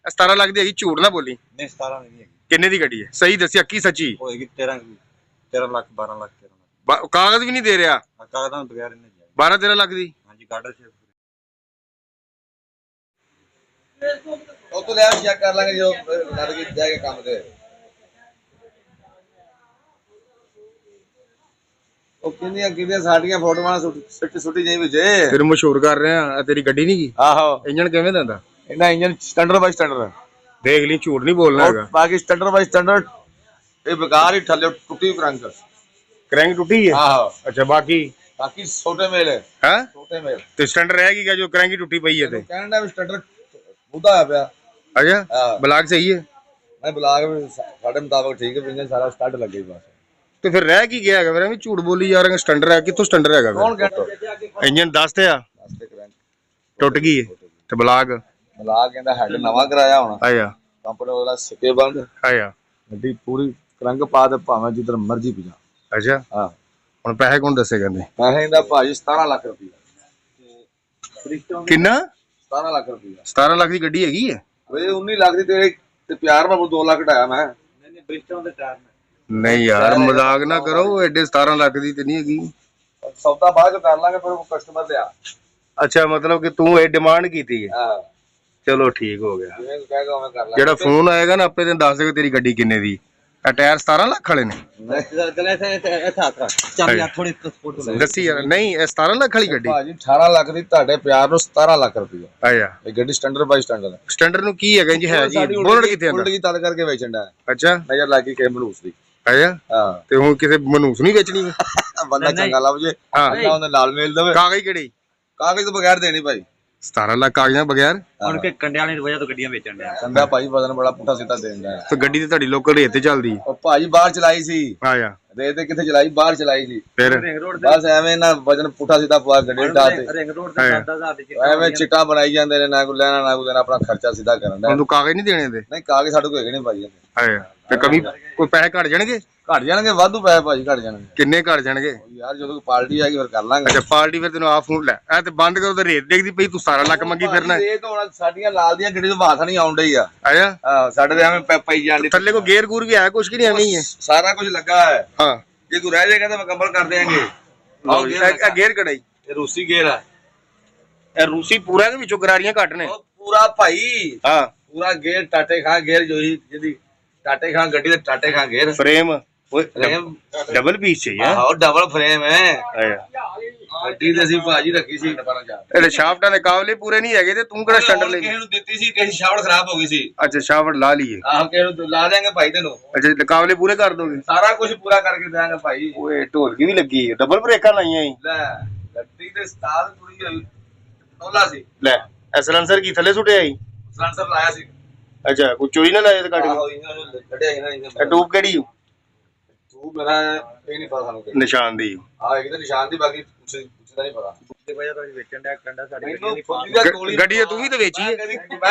17 ਲੱਖ ਦੀ ਹੈਗੀ, ਝੂਠ ਨਾ ਬੋਲੀ। नहीं 17 नहीं है। ਕਿੰਨੇ ਦੀ ਗੱਡੀ ਹੈ? ਸਹੀ ਦੱਸਿਆ ਕੀ ਸੱਚੀ? होएगी 13 लाख 12 लाख 13 लाख। ਕਾਗਜ਼ ਵੀ ਨਹੀਂ ਦੇ ਰਿਹਾ। कागजां बगैर नहीं जाएगी। 12-13 ਲੱਖ ਦੀ। हाँ जी गार्डर शेप ਉਹ ਤੋਂ ਲੈ ਚੈੱਕ ਕਰ ਲਾਂਗੇ ਜੋ ਲੱਗ ਕੇ ਜਾਏਗਾ ਕੰਮ ਤੇ। ਉਹ ਕਿੰਨੀਆਂ ਸਾਡੀਆਂ ਫੋਟੋਆਂ ਸੁੱਟੀ ਜਾਈ ਵਿੱਚ ਫਿਰ ਮਸ਼ਹੂਰ ਕਰ ਰਹੇ ਆ। ਤੇਰੀ ਗੱਡੀ ਨਹੀਂ ਗਈ? ਆਹੋ। ਇੰਜਣ ਕਿਵੇਂ ਦਿੰਦਾ? ਇਹਨਾਂ ਇੰਜਨ ਸਟੈਂਡਰਡ ਬਾਈ ਸਟੈਂਡਰਡ ਦੇਖ ਲਈ, ਝੂਠ ਨਹੀਂ ਬੋਲਣਾ ਹੈਗਾ। ਬਾਕੀ ਸਟੈਂਡਰਡ ਬਾਈ ਸਟੈਂਡਰਡ ਇਹ ਬੇਕਾਰ ਹੀ ਥੱਲੇ ਟੁੱਟੀ ਕਰੰਕ। ਕਰੈਂਕ ਟੁੱਟੀ ਹੈ? ਆਹੋ। ਅੱਛਾ ਬਾਕੀ ਛੋਟੇ ਮੇਲ ਹੈ। ਛੋਟੇ ਮੇਲ ਤੇ ਸਟੈਂਡਰ ਰਹਿ ਗਈ ਜੋ ਕਰੈਂਕ ਟੁੱਟੀ ਪਈ ਹੈ? ਤੇ ਕਹਿੰਦਾ ਵੀ ਸਟੈਂਡਰਡ ਉਹਦਾ ਹੋਇਆ ਪਿਆ। ਅੱਛਾ ਬਲਾਕ ਸਹੀ ਹੈ? ਮੈਂ ਬਲਾਕ ਸਾਡੇ ਮੁਤਾਬਕ ਠੀਕ ਹੈ, ਇੰਜਨ ਸਾਰਾ ਸਟੱਡ ਲੱਗੇ ਬਸ। ਤੇ ਫਿਰ ਰਹਿ ਕੀ ਗਿਆ ਹੈਗਾ? ਫਿਰ ਐਵੇਂ ਝੂਠ ਬੋਲੀ ਜਾ ਰਹੇ। ਸਟੈਂਡਰ ਹੈ ਕਿੱਥੋਂ? ਸਟੈਂਡਰ ਹੈਗਾ ਕੌਣ ਕਹਿੰਦਾ? ਇੰਜਨ ਦੱਸ ਤੇ ਆ ਟੁੱਟ ਗਈ ਹੈ ਤੇ ਬਲਾਕ ਕਹਿੰਦਾ ਹੈਡ ਨਵਾਂ ਕਰਾਇਆ ਹੋਣਾ। ਆਇਆ ਕੰਪਨੀ ਵਾਲਾ ਸਿੱਕੇ ਬੰਦ। ਆਇਆ ਗੱਡੀ ਪੂਰੀ ਕਰੰਗ ਪਾ ਦੇ ਭਾਵੇਂ ਜਿੱਧਰ ਮਰਜ਼ੀ ਪਜਾ। ਅੱਛਾ ਹਾਂ। ਹੁਣ ਪੈਸੇ ਕੌਣ ਦੱਸੇ ਕਹਿੰਦੇ? ਪੈਸੇ ਦਾ ਭਾਜੀ 17 ਲੱਖ ਰੁਪਏ। ਕਿੰਨਾ? 17 ਲੱਖ ਰੁਪਏ। 17 ਲੱਖ ਦੀ ਗੱਡੀ ਹੈਗੀ ਹੈ? ਓਏ 19 ਲੱਖ ਦੀ ਤੇਰੇ ਤੇ ਪਿਆਰ ਬਾਬੂ 2 ਲੱਖ ਢਾਇਆ ਮੈਂ। ਨਹੀਂ ਬ੍ਰਿਸਟੋਨ ਦੇ ਟਾਇਰ ਨੇ। ਨਹੀਂ ਯਾਰ ਮਜ਼ਾਕ ਨਾ ਕਰੋ, ਐਡੇ 17 ਲੱਖ ਦੀ ਤੇ ਨਹੀਂ ਹੈਗੀ। ਸੌਦਾ ਬਾਅਦ ਚ ਕਰ ਲਾਂਗੇ, ਫਿਰ ਉਹ ਕਸਟਮਰ ਲਿਆ। ਅੱਛਾ ਮਤਲਬ ਕਿ ਤੂੰ ਇਹ ਡਿਮਾਂਡ ਕੀਤੀ ਹੈ? ਹਾਂ ਚਲੋ ਠੀਕ ਹੋ ਗਿਆ। ਜਿਵੇਂ ਕਹੇਗਾ ਉਵੇਂ ਕਰ ਲਾਂਗੇ। ਜਿਹੜਾ ਫੋਨ ਆਏਗਾ ਨਾ ਆਪੇ ਤੈਨੂੰ ਦੱਸ ਦੇਗਾ ਤੇਰੀ ਗੱਡੀ ਕਿੰਨੇ ਦੀ। ਆ ਟਾਇਰ 17 ਲੱਖ ਵਾਲੇ ਨੇ? ਦੱਸੀ ਯਾਰ। ਨਹੀਂ ਇਹ 17 ਲੱਖ ਵਾਲੀ ਗੱਡੀ ਭਾਜੀ 18 ਲੱਖ ਦੀ, ਤੁਹਾਡੇ ਪਿਆਰ ਨੂੰ 17 ਲੱਖ ਰੁਪਏ। ਆਇਆ ਇਹ ਗੱਡੀ ਸਟੈਂਡਰਡ ਬਾਈ ਸਟੈਂਡਰਡ ਹੈ। ਸਟੈਂਡਰ ਨੂੰ ਕੀ ਹੈਗਾ ਜੀ? ਹੈ ਜੀ ਬੋਲਣ ਕਿੱਥੇ ਆਂਦਾ? ਉਲਟ ਕੀ ਤਦ ਕਰਕੇ ਵੇਚਣ ਦਾ। ਅੱਛਾ ਨਜ਼ਰ ਲੱਗੀ ਕੇ ਮਨੂਸ ਦੀ। ਆਇਆ ਹਾਂ। ਤੇ ਹੁਣ ਕਿਸੇ ਮਨੂਸ ਨਹੀਂ ਵੇਚਣੀ? ਬੰਦਾ ਚੰਗਾ ਲੱਭ ਜੇ ਅੱਲਾ ਉਹਦੇ ਨਾਲ ਮੇਲ ਦੇਵੇ। ਕਾਗਜ਼ ਕਿਹੜੇ? ਕਾਗਜ਼ ਤੋਂ ਬਗੈਰ ਦੇਣੀ ਭਾਈ। 17 ਲੱਖ ਕਾਗਜ਼ਾਂ ਬਗੈਰ? ਹੁਣ ਕਿ ਕੰਡਿਆਂ ਵਾਲੀ ਵਜ੍ਹਾ ਤੋਂ ਗੱਡੀਆਂ ਵੇਚਣ ਡਿਆ। ਕੰਡਾ ਭਾਈ ਵਜ਼ਨ ਬੜਾ ਪੁੱਠਾ ਸਿੱਧਾ ਦੇਣ ਦਾ। ਤੇ ਗੱਡੀ ਤੇ ਤੁਹਾਡੀ ਲੋਕਲ ਰੇਟ ਤੇ ਚੱਲਦੀ? ਉਹ ਭਾਜੀ ਬਾਹਰ ਚਲਾਈ ਸੀ। ਆਇਆ ਰੇਤ ਤੇ ਕਿੱਥੇ ਚਲਾਈ? ਬਾਹਰ ਚਲਾਈ ਸੀ। ਫਿਰ ਬਸ ਐਵੇਂ ਨਾ ਵਜਨ ਪੁੱਠਾ ਸਿੱਧਾ ਪਵਾ ਗੱਡੀ ਢਾ ਤੇ ਰਿੰਗ ਰੋਡ ਤੇ 70000 ਦੀ ਐਵੇਂ ਚਿੱਟਾ ਬਣਾਈ ਜਾਂਦੇ ਨੇ। ਨਾ ਕੋਈ ਲੈਣਾ ਨਾ ਕੋਈ ਦੇਣਾ, ਆਪਣਾ ਖਰਚਾ ਸਿੱਧਾ ਕਰਨ ਦਾ। ਹੁਣ ਤੂੰ ਕਾਗਜ਼ ਨਹੀਂ ਦੇਣੇ ਤੇ? ਨਹੀਂ ਕਾਗਜ਼ ਸਾਡੇ ਕੋਲ ਹੈਗੇ ਨਹੀਂ ਭਾਜੀ। ਆਇਆ ਤੇ ਕਮੀ ਕੋਈ ਪੈਸੇ ਘਟ ਜਾਣਗੇ? ਘਟ ਜਾਣਗੇ, ਵਾਧੂ ਪੈਸੇ ਭਾਜੀ ਘਟ ਜਾਣਗੇ। ਕਿੰਨੇ ਘਟ ਜਾਣਗੇ ਯਾਰ ਜਦੋਂ ਕੋਈ ਪਾਰਟੀ ਆਏਗੀ ਫਿਰ ਕਰ ਲਾਂਗੇ। ਅੱਛਾ ਪਾਰਟੀ ਫਿਰ ਤੈਨੂੰ ਆ ਫੋਨ ਲੈ ਐ ਤੇ ਬੰਦ ਕਰੋ ਤੇ ਰੇਟ ਦੇਖਦੀ ਪਈ ਤੂੰ 17 ਲੱਖ ਮੰਗੀ ਫਿਰਨਾ। ਇਹ ਤਾਂ ਹੁਣ ਸਾਡੀਆਂ ਲਾਲ ਦੀਆਂ ਗੱਡੀ ਤੋਂ ਬਾਤ ਨਹੀਂ ਆਉਣ ਡਈ ਆ। ਆਇਆ ਹਾਂ ਸਾਡੇ ਤੇ ਐਵੇਂ ਪਈ ਜਾਂਦੀ। ਥੱਲੇ ਕੋ ਗੇਅਰ ਗੂਰ ਵੀ ਆਇਆ ਕੁਛ ਕਿ ਨਹੀਂ? ਐਵੇਂ ਹੀ ਹੈ ਸਾਰਾ ਕੁਝ ਲੱਗਾ ਹੈ। ਹਾਂ ਜੇ ਕੋਈ ਰਹਿ ਜਾਏਗਾ ਤਾਂ ਮੁਕੰਮਲ ਕਰ ਦੇਾਂਗੇ। ਇਹ ਗੇਅਰ ਕਢਾਈ ਇਹ ਰੂਸੀ ਗੇਅਰ ਹੈ। ਇਹ ਰੂਸੀ ਪੂਰਾ ਦੇ ਵਿੱਚੋਂ ਗਰਾਰੀਆਂ ਘੱਟ ਨੇ? ਉਹ ਪੂਰਾ ਭਾਈ ਹਾਂ ਪੂਰਾ ਗੇਅਰ ਟਾਟੇ ਖਾਂ ਗੇਅਰ ਜਿਹਦੀ ਟਾਟੇ ਖਾਂ ਗੱਡੀ ਦੇ ਟਾਟੇ ਖਾਂ gear. Frame frame double piece चाहिए? ਆਹੋ ਡਬਲ ਫਰੇਮ ਹੈ। ਆਇਆ ਗੱਡੀ ਤੇ ਅਸੀਂ ਭਾਜੀ ਰੱਖੀ ਸੀ। ਇਹਦੇ ਸ਼ਾਫਟਾਂ ਦੇ ਕਾਬਲੇ ਪੂਰੇ ਨਹੀਂ ਹੈਗੇ ਤੇ ਤੂੰ ਕਿਹੜਾ ਸਟੈਂਡਰ ਲੈ? ਕਿਸੇ ਨੂੰ ਦਿੱਤੀ ਸੀ, ਕਿਸੇ ਸ਼ਾਫਟ ਖਰਾਬ ਹੋ ਗਈ ਸੀ। ਅੱਛਾ ਸ਼ਾਫਟ ਲਾ ਲਈਏ? ਆਹੋ ਕਿਸੇ ਨੂੰ ਲਾ ਦੇਾਂਗੇ ਭਾਈ ਤੈਨੂੰ। ਅੱਛਾ ਕਾਬਲੇ ਪੂਰੇ ਕਰ ਦੋਗੇ? ਸਾਰਾ ਕੁਝ ਪੂਰਾ ਕਰਕੇ ਦੇਾਂਗੇ ਭਾਈ। ਓਏ ਢੋਲਕੀ ਵੀ ਲੱਗੀ ਹੈ, ਡਬਲ ਬ੍ਰੇਕਾਂ ਲਾਈਆਂ ਈ? ਲੈ ਗੱਡੀ ਤੇ ਸਟਾਲ ਪੂਰੀ ਹੋਈ ਟੋਲਾ ਸੀ। ਲੈ ਐਸਲੈਂਸਰ ਕੀ ਥੱਲੇ ਸੁੱਟਿਆ ਈ? ਸਲੈਂਸਰ ਲਾਇਆ ਸੀ। ਅੱਛਾ ਕੋਈ ਚੋਰੀ ਨਾ ਲਾਇਆ ਤੇ ਕੱਢ ਆਹੋ ਇਹਨਾਂ ਨੂੰ ਕੱਢਿਆ ਇਹਨਾਂ ਨੇ। ਕੇ ਟੂਬ ਕਿਹੜੀ ਤੂੰ ਮੇਰਾ ਇਹ ਨਹੀਂ ਪਤਾ ਸਾਨੂੰ। ਨਿਸ਼ਾਨ ਦੀ? ਆਹ ਇੱਕ ਤਾਂ ਨਿਸ਼ਾਨ ਦੀ, ਬਾਕੀ ਪੁੱਛਦਾ ਨਹੀਂ ਪਤਾ। ਦੀ ਵਜ੍ਹਾ ਤੋਂ ਵੇਚਣ ਡਿਆ ਕੰਡਾ ਸਾਡੀ ਗੱਡੀ ਤੂੰ ਵੀ ਤੇ ਵੇਚੀ ਹੈ?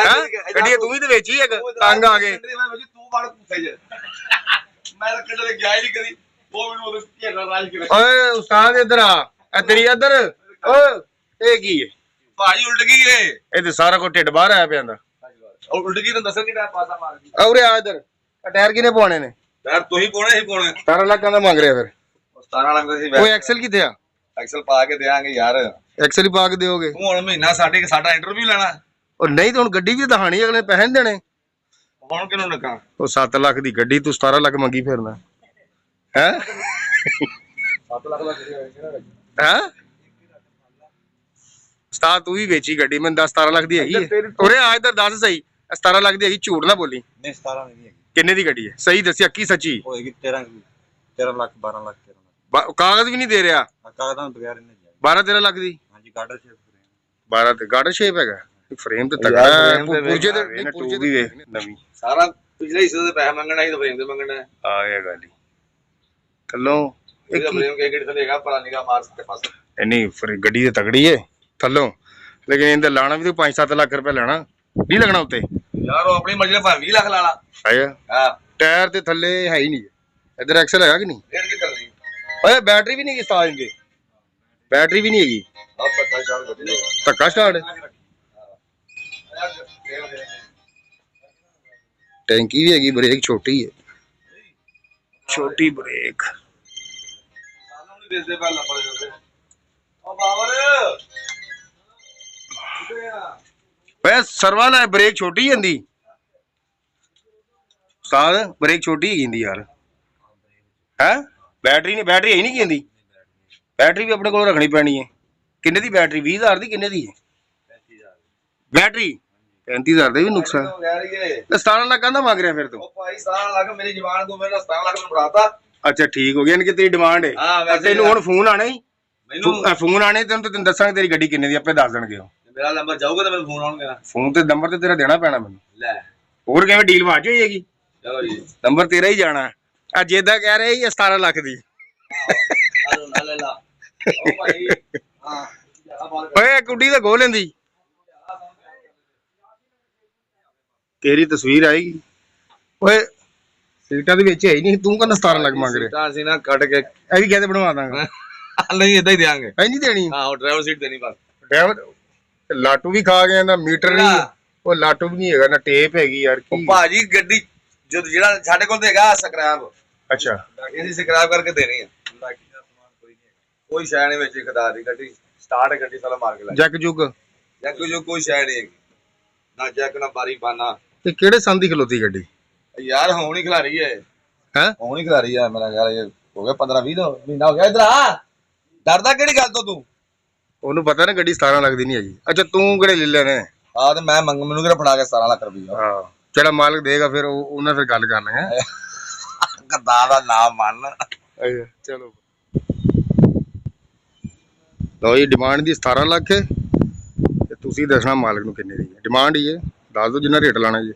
ਗੱਡੀ ਤੂੰ ਵੀ ਤੇ ਵੇਚੀ ਹੈ? ਤੰਗ ਆ ਗਏ ਤੂੰ ਬਾੜ ਪੁੱਛੇ ਜੇ ਮੈਂ ਤਾਂ ਕਿਤੇ ਗਿਆ ਹੀ ਨਹੀਂ ਕਦੀ। ਉਹ ਮੈਨੂੰ ਉਹਦੇ ਘੇਰਾ ਰਾਜ ਕਰੇ। ਓਏ ਉਸਤਾਦ ਇੱਧਰ ਆ। ਇਹ ਤੇਰੀ ਇੱਧਰ ਓਏ ਇਹ ਕੀ ਹੈ ਭਾਜੀ? ਉਲਟ ਗਈ ਇਹ ਤੇ ਸਾਰਾ ਕੁਝ ਢਿੱਡ ਬਾਹਰ ਆਇਆ ਪਿਆ ਦਾ। ਉਲਟ ਗਈ ਤਾਂ ਦੱਸਣ ਕਿਹੜਾ ਪਾਸਾ ਮਾਰ ਗਈ। ਔਰੇ ਆ ਇੱਧਰ। ਟਾਇਰ ਕਿਨੇ ਪਵਾਣੇ ਨੇ? ਯਾਰ ਤੂੰ ਹੀ ਪਾਉਣਾ ਹੀ ਪਾਉਣਾ। 17 ਲੱਖਾਂ ਦਾ ਮੰਗ ਰਿਹਾ ਫਿਰ? 17 ਲੱਖ ਸੀ। ਓਏ ਐਕਸਲ ਕਿੱਥੇ ਆ? ਐਕਸਲ ਪਾ ਕੇ ਦੇਾਂਗੇ ਯਾਰ। ਐਕਸਲ ਹੀ ਪਾ ਕੇ ਦਿਓਗੇ? ਤੂੰ ਹੁਣ ਮਹੀਨਾ ਸਾਡਾ ਇੰਟਰਵਿਊ ਲੈਣਾ। ਉਹ ਨਹੀਂ ਤਾਂ ਹੁਣ ਗੱਡੀ ਵੀ ਦਿਖਾਣੀ, ਅਗਲੇ ਪੈਸੇ ਨਹੀਂ ਦੇਣੇ। ਹੁਣ ਕਿਹਨੂੰ ਨੱਕਾਂ? ਉਹ 7 ਲੱਖ ਦੀ ਗੱਡੀ ਤੂੰ 17 ਲੱਖ ਮੰਗੀ ਫਿਰਨਾ ਹੈ? 7 ਲੱਖ ਹੈ ਉਸਤਾਦ ਤੂੰ ਵੀ ਵੇਚੀ ਗੱਡੀ? ਮੈਨੂੰ 10-17 ਲੱਖ ਦੀ ਹੈਗੀ ਹੈ? ਉਰੇ ਆ ਇੱਧਰ ਦੱਸ ਸਹੀ 17 ਲੱਖ ਦੀ ਹੈਗੀ, ਝੂਠ ਨਾ ਬੋਲੀ। ਨਹੀਂ 17 ਨਹੀਂ ਹੈਗੀ। ਕਿੰਨੇ ਦੀ ਗੱਡੀ ਹੈ? ਸਹੀ ਦੱਸਿਆ ਕੀ ਸੱਚੀ? ਹੋਏਗੀ 13 ਲੱਖ 12 ਲੱਖ 13 ਲੱਖ। ਕਾਗਜ਼ ਵੀ ਨਹੀਂ ਦੇ ਰਿਹਾ? ਕਾਗਜ਼ਾਂ ਬਗੈਰ ਨਹੀਂ ਜਾਏਗੀ। 12-13 ਲੱਖ ਦੀ? ਹਾਂਜੀ ਗਾਰਡਰ ਸ਼ੇਪ ਫਰੇਮ। 12 ਤੇ ਗਾਰਡਰ ਸ਼ੇਪ ਹੈਗਾ? ਫਰੇਮ ਤੇ ਤਗੜਾ ਹੈ। ਪੁਰਜੇ ਦੀ ਵੇਖ ਨਵੀਂ। ਸਾਰਾ ਪਿਛਲੇ ਹਿੱਸੇ ਦੇ ਪੈਸੇ ਮੰਗਣਾ ਹੀ ਤਾਂ ਫਰੇਮ ਦੇ ਮੰਗਣਾ ਹੈ। ਆ ਇਹ ਗੱਲ ਹੀ ਥੱਲੋਂ ਇਹ ਫਰੇਮ ਕੇ ਗੱਡੀ ਥੱਲੇ ਹੈਗਾ ਪਰਾ ਨਿਗਾ ਮਾਰ ਸਕਦੇ ਪਾਸੇ। ਨਹੀਂ ਫਿਰ ਗੱਡੀ ਤੇ ਤਗੜੀ ਏ ਥੱਲੋਂ, ਲੇਕਿਨ ਇਹਦਾ ਲਾਣਾ ਵੀ ਤੇ 5-7 ਲੱਖ ਰੁਪਏ ਲੈਣਾ ਨਹੀਂ ਲੱਗਣਾ ਉੱਤੇ ਯਾਰ। ਉਹ ਆਪਣੀ ਮਰਜ਼ੀ ਨਾਲ 20 ਲੱਖ ਲਾ ਲਾ। ਆਇਆ ਹਾਂ ਟਾਇਰ ਤੇ ਥੱਲੇ ਹੈ ਹੀ ਨਹੀਂ। ਇੱਧਰ ਐਕਸਲ ਹੈਗਾ ਕਿ ਨਹੀਂ? ਇਹ ਕੀ ਕਰਨੀ? ਓਏ ਬੈਟਰੀ ਵੀ ਨਹੀਂ ਸਟਾਰਟ ਹੁੰਦੀ? ਬੈਟਰੀ ਵੀ ਨਹੀਂ ਹੈਗੀ? ਆ ਪੱਕਾ ਸ਼ਾਟ ਗੱਡੀ ਧੱਕਾ ਸਟਾਰਟ? ਟੈਂਕੀ ਵੀ ਹੈਗੀ, ਬ੍ਰੇਕ ਛੋਟੀ ਹੈ, ਛੋਟੀ ਬ੍ਰੇਕ। ਸਾਨੂੰ ਨਹੀਂ ਦਿਸਦੇ ਪਹਿਲਾਂ ਬੜੇ ਕਰਦੇ ਉਹ ਬਾਬਰ ਕਿੱਥੇ ਆ ਓਏ ਸਰਵਾ ਲੈ, ਬ੍ਰੇਕ ਛੋਟੀ ਜਾਂਦੀ ਉਸਤਾਦ, ਬ੍ਰੇਕ ਛੋਟੀ ਹੀ ਜਾਂਦੀ ਯਾਰ। ਹੈ ਬੈਟਰੀ ਹੈ ਨਹੀਂ ਕਹਿੰਦੀ, ਬੈਟਰੀ ਵੀ ਆਪਣੇ ਕੋਲ ਰੱਖਣੀ ਪੈਣੀ ਹੈ। ਕਿੰਨੇ ਦੀ ਬੈਟਰੀ? 20,000 ਦੀ? ਕਿੰਨੇ ਦੀ ਹੈ ਬੈਟਰੀ? 35,000 ਦਾ ਵੀ ਨੁਕਸਾਨ। ਕਹਿ ਰਹੀ ਏ 17 ਲੱਖ ਕਹਿੰਦਾ ਮੰਗ ਰਿਹਾ ਫਿਰ ਤੂੰ। ਉਹ ਭਾਈ 17 ਲੱਖ ਮੇਰੀ ਜ਼ਬਾਨ ਤੋਂ ਮੇਰਾ 17 ਲੱਖ ਨੂੰ ਫੜਾਤਾ। ਅੱਛਾ ਠੀਕ ਹੋ ਗਿਆ, ਯਾਨੀ ਕਿ ਤੇਰੀ ਡਿਮਾਂਡ ਹੈ। ਹਾਂ, ਵੈਸੇ ਤੈਨੂੰ ਹੁਣ ਫੋਨ ਆਣਾ ਹੀ, ਮੈਨੂੰ ਫੋਨ ਆਣੇ ਤੈਨੂੰ ਦੱਸਾਂਗੇ ਤੇਰੀ ਗੱਡੀ ਕਿੰਨੇ ਦੀ, ਆਪੇ ਦੱਸ ਦੇਣਗੇ ਉਹ। ਮੇਰਾ ਨੰਬਰ ਜਾਊਗਾ ਤਾਂ ਮੈਨੂੰ ਫੋਨ ਆਉਣਗੇ। ਫੋਨ ਤੇ ਨੰਬਰ ਤੇ ਤੇਰਾ ਦੇਣਾ ਪੈਣਾ ਮੈਨੂੰ। ਲੈ ਹੋਰ ਕਿਵੇਂ ਡੀਲ ਵਾਜ ਹੋਏਗੀ? ਚਲੋ ਜੀ ਨੰਬਰ ਤੇਰਾ ਹੀ ਜਾਣਾ। ਅੱਜ ਏਦਾਂ ਕਹਿ ਰਹੇ ਸੀ 17 ਲੱਖ ਦੀ। ਆਲੋ ਨਾ ਲੈ ਲਾ ਉਹ ਭਾਈ ਹਾਂ ਓਏ ਕੁੱਡੀ ਤਾਂ ਖੋਲ ਲੈਂਦੀ, ਤੇਰੀ ਤਸਵੀਰ ਆਏਗੀ। ਓਏ ਸੀਟਾਂ ਦੇ ਵਿੱਚ ਹੈ ਹੀ ਨਹੀਂ, ਤੂੰ ਕਹਿੰਦਾ 17 ਲੱਖ ਮੰਗ ਰਿਹਾ। ਤਾਂ ਅਸੀਂ ਨਾ ਕੱਢ ਕੇ ਇਹ ਵੀ ਕਹਿੰਦੇ ਬਣਵਾ ਦਾਂਗਾ। ਨਹੀਂ ਇਦਾਂ ਹੀ ਦੇਾਂਗੇ। ਐ ਨਹੀਂ ਦੇਣੀ ਹਾਂ ਉਹ ਡਰਾਈਵਰ ਸੀਟ ਦੇਣੀ ਬਸ। ਡਰਾਈਵਰ ਲਾਟੂ ਵੀ ਖਾ ਗਿਆ ਨਾ, ਮੀਟਰ ਨਹੀਂ, ਉਹ ਲਾਟੂ ਵੀ ਨਹੀਂ ਹੈਗਾ ਨਾ, ਟੇਪ ਹੈਗੀ ਯਾਰ ਉਹ ਕੀ। ਭਾਜੀ ਗੱਡੀ ਜਿਹੜਾ ਸਾਡੇ ਕੋਲ ਤੇ ਹੈਗਾ ਸਕ੍ਰੈਪ, ਅੱਛਾ ਅਸੀਂ ਸਕ੍ਰੈਪ ਕਰਕੇ ਦੇਣੀ ਹੈ। ਕੋਈ ਸ਼ੈ ਨਹੀਂ ਵਿੱਚ ਖਦਾ ਦੀ ਗੱਡੀ ਸਟਾਰਟ ਹੈ, ਗੱਡੀ ਸਾਲਾ ਮਾਰ ਕੇ ਲੈ ਜੱਗ ਜੁਗ ਜਾਂ ਕੋਈ ਸ਼ੈ ਨਹੀਂ ਹੈਗੀ, ਨਾ ਜੈਕ ਨਾ ਬਾਰੀ ਬਾਨਾ। ਤੇ ਕਿਹੜੇ ਸੰਦ ਦੀ ਖਲੋਤੀ ਗੱਡੀ ਯਾਰ ਹੁਣ ਹੀ ਖਿਲਾ ਰਹੀ ਹੈ, ਹੈ? ਹੁਣ ਹੀ ਖਿਲਾ ਰਹੀ ਹੈ ਮੇਰਾ ਯਾਰ, ਇਹ ਹੋ ਗਿਆ 15-20 ਮਹੀਨਾ ਹੋ ਗਿਆ। ਇਧਰ ਆ, ਡਰਦਾ ਕਿਹੜੀ ਗੱਲ ਤੋਂ ਤੂੰ? ਉਹਨੂੰ ਪਤਾ ਨਾ ਗੱਡੀ 17 ਲੱਖ ਦੀ ਨਹੀਂ ਹੈਗੀ। ਅੱਛਾ ਤੂੰ ਕਿਹੜੇ ਲੈ ਲੈਣੇ? ਆ ਤੇ ਮੈਂ ਮੈਨੂੰ ਕਿਹੜਾ ਫੜਾ ਕੇ 17 ਲੱਖ ਰੁਪਈਆ। ਹਾਂ ਜਿਹੜਾ ਮਾਲਕ ਦੇਗਾ ਫਿਰ ਉਹਨਾਂ ਫਿਰ ਗੱਲ ਕਰ ਲਾਂਗੇ। ਗੱਦਾ ਦਾ ਨਾਮ ਮੰਨ। ਅੱਛਾ ਚਲੋ ਲਓ ਜੀ, ਡਿਮਾਂਡ ਦੀ 17 ਲੱਖ ਹੈ ਤੇ ਤੁਸੀਂ ਦੱਸਣਾ ਮਾਲਕ ਨੂੰ ਕਿੰਨੇ ਦੀ ਹੈ। ਡਿਮਾਂਡ ਹੀ ਹੈ, ਦੱਸ ਦਿਓ ਜਿੰਨਾ ਰੇਟ ਲਾਣਾ ਜੀ।